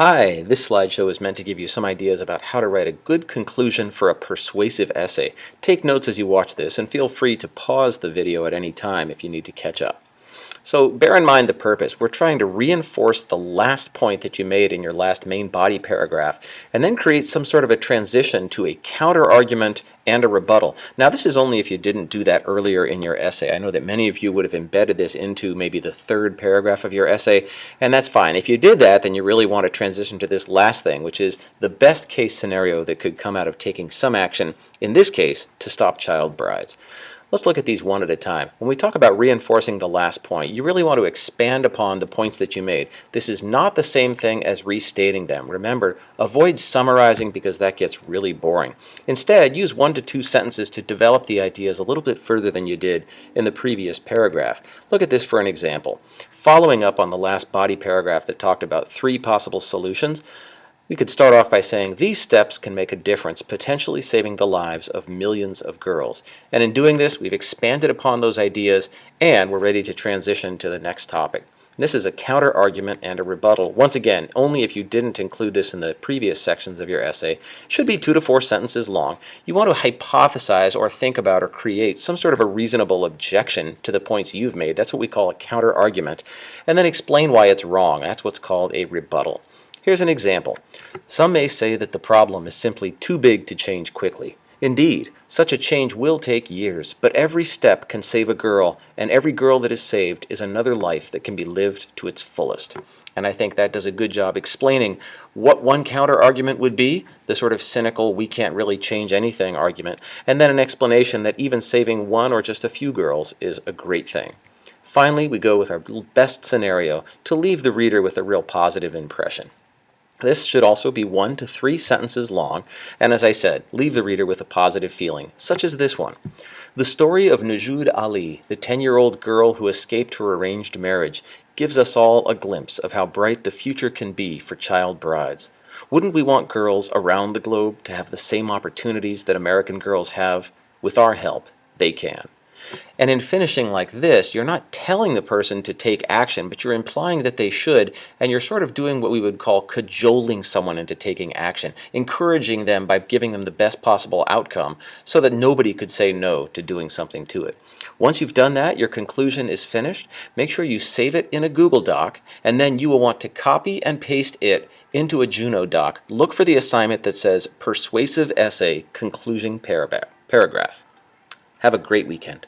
Hi, this slideshow is meant to give you some ideas about how to write a good conclusion for a persuasive essay. Take notes as you watch this and feel free to pause the video at any time if you need to catch up. So bear in mind the purpose. We're trying to reinforce the last point that you made in your last main body paragraph and then create some sort of a transition to a counter-argument and a rebuttal. Now this is only if you didn't do that earlier in your essay. I know that many of you would have embedded this into maybe the third paragraph of your essay, and that's fine. If you did that, then you really want to transition to this last thing, which is the best case scenario that could come out of taking some action, in this case, to stop child brides. Let's look at these one at a time. When we talk about reinforcing the last point, you really want to expand upon the points that you made. This is not the same thing as restating them. Remember, avoid summarizing because that gets really boring. Instead, use 1 to 2 sentences to develop the ideas a little bit further than you did in the previous paragraph. Look at this for an example. Following up on the last body paragraph that talked about 3 possible solutions, we could start off by saying these steps can make a difference, potentially saving the lives of millions of girls. And in doing this, we've expanded upon those ideas and we're ready to transition to the next topic. This is a counter-argument and a rebuttal. Once again, only if you didn't include this in the previous sections of your essay. It should be 2 to 4 sentences long. You want to hypothesize or think about or create some sort of a reasonable objection to the points you've made. That's what we call a counter-argument. And then explain why it's wrong. That's what's called a rebuttal. Here's an example. Some may say that the problem is simply too big to change quickly. Indeed, such a change will take years, but every step can save a girl, and every girl that is saved is another life that can be lived to its fullest. And I think that does a good job explaining what one counter-argument would be, the sort of cynical, we can't really change anything argument, and then an explanation that even saving one or just a few girls is a great thing. Finally, we go with our best scenario to leave the reader with a real positive impression. This should also be 1 to 3 sentences long, and as I said, leave the reader with a positive feeling, such as this one. The story of Najoud Ali, the 10-year-old girl who escaped her arranged marriage, gives us all a glimpse of how bright the future can be for child brides. Wouldn't we want girls around the globe to have the same opportunities that American girls have? With our help, they can. And in finishing like this, you're not telling the person to take action, but you're implying that they should, and you're sort of doing what we would call cajoling someone into taking action, encouraging them by giving them the best possible outcome so that nobody could say no to doing something to it. Once you've done that, your conclusion is finished. Make sure you save it in a Google Doc, and then you will want to copy and paste it into a Juno Doc. Look for the assignment that says Persuasive Essay Conclusion Paragraph. Have a great weekend.